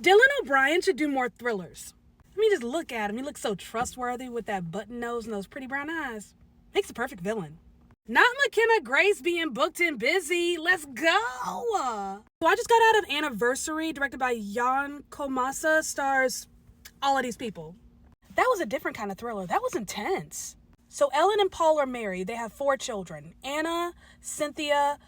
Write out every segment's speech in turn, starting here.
Dylan O'Brien should do more thrillers. I mean, just look at him. He looks so trustworthy with that button nose and those pretty brown eyes. Makes a perfect villain. Not McKenna Grace being booked and busy. Let's go. So I just got out of Anniversary, directed by Jan Komasa, stars all of these people. That was a different kind of thriller. That was intense. So Ellen and Paul are married. They have 4 children. Anna, Cynthia,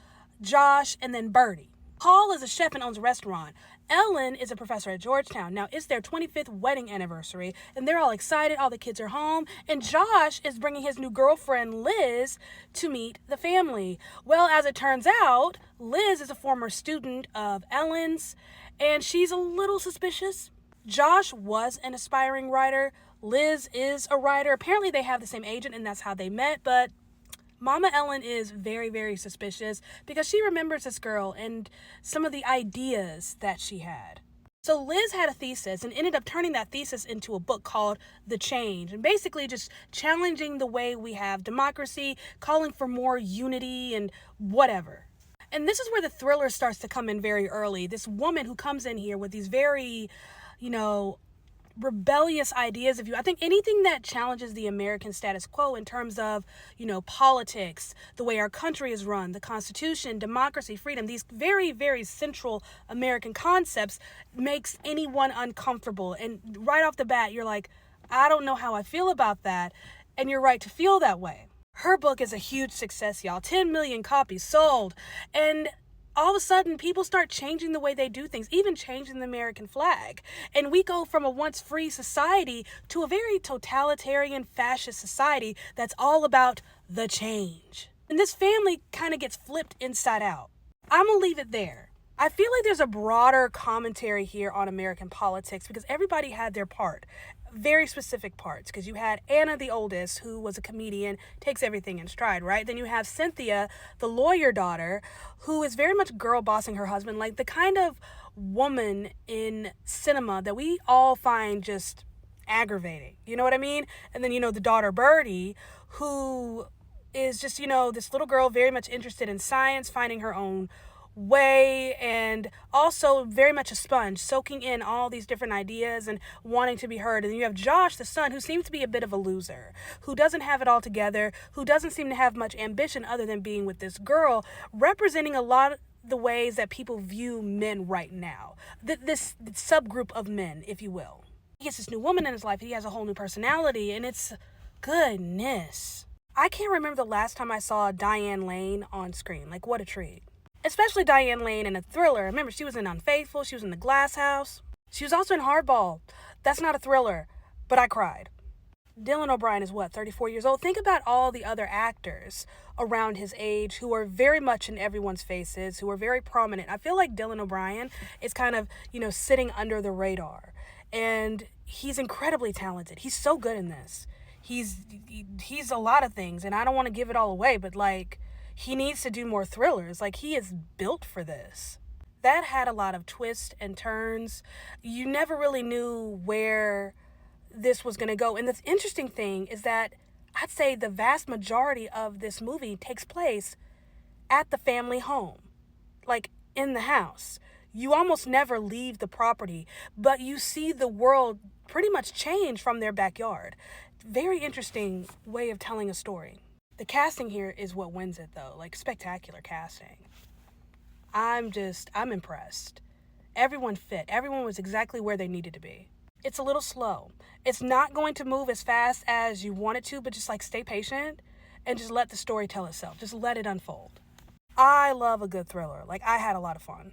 Josh, and then Birdie. Paul is a chef and owns a restaurant. Ellen is a professor at Georgetown. Now, it's their 25th wedding anniversary, and they're all excited. All the kids are home, and Josh is bringing his new girlfriend, Liz, to meet the family. Well, as it turns out, Liz is a former student of Ellen's, and she's a little suspicious. Josh was an aspiring writer. Liz is a writer. Apparently, they have the same agent, and that's how they met, but Mama Ellen is very, very suspicious because she remembers this girl and some of the ideas that she had. So Liz had a thesis and ended up turning that thesis into a book called The Change, and basically just challenging the way we have democracy, calling for more unity and whatever. And this is where the thriller starts to come in very early. This woman who comes in here with these very, rebellious ideas of you. I think anything that challenges the American status quo in terms of, politics, the way our country is run, the Constitution, democracy, freedom, these very, very central American concepts makes anyone uncomfortable. And right off the bat, you're like, I don't know how I feel about that. And you're right to feel that way. Her book is a huge success, y'all. 10 million copies sold. And all of a sudden, people start changing the way they do things, even changing the American flag. And we go from a once free society to a very totalitarian, fascist society that's all about the change. And this family kind of gets flipped inside out. I'm going to leave it there. I feel like there's a broader commentary here on American politics because everybody had their part. Very specific parts, because you had Anna, the oldest, who was a comedian, takes everything in stride, right? Then you have Cynthia, the lawyer daughter, who is very much girl bossing her husband, like the kind of woman in cinema that we all find just aggravating. You know what I mean? And then, the daughter Birdie, who is just, this little girl very much interested in science, finding her own way, and also very much a sponge, soaking in all these different ideas and wanting to be heard. And then you have Josh, the son, who seems to be a bit of a loser, who doesn't have it all together, who doesn't seem to have much ambition other than being with this girl, representing a lot of the ways that people view men right now. This subgroup of men, if you will. He gets this new woman in his life. He has a whole new personality, and it's goodness. I can't remember the last time I saw Diane Lane on screen. Like, what a treat. Especially Diane Lane in a thriller. Remember, she was in Unfaithful. She was in The Glass House. She was also in Hardball. That's not a thriller, but I cried. Dylan O'Brien is 34 years old? Think about all the other actors around his age who are very much in everyone's faces, who are very prominent. I feel like Dylan O'Brien is kind of, sitting under the radar. And he's incredibly talented. He's so good in this. He's a lot of things, and I don't want to give it all away, but he needs to do more thrillers. He is built for this. That had a lot of twists and turns. You never really knew where this was going to go. And the interesting thing is that I'd say the vast majority of this movie takes place at the family home, in the house. You almost never leave the property, but you see the world pretty much change from their backyard. Very interesting way of telling a story. The casting here is what wins it, though. Spectacular casting. I'm impressed. Everyone fit. Everyone was exactly where they needed to be. It's a little slow. It's not going to move as fast as you want it to, but just stay patient and just let the story tell itself. Just let it unfold. I love a good thriller. I had a lot of fun.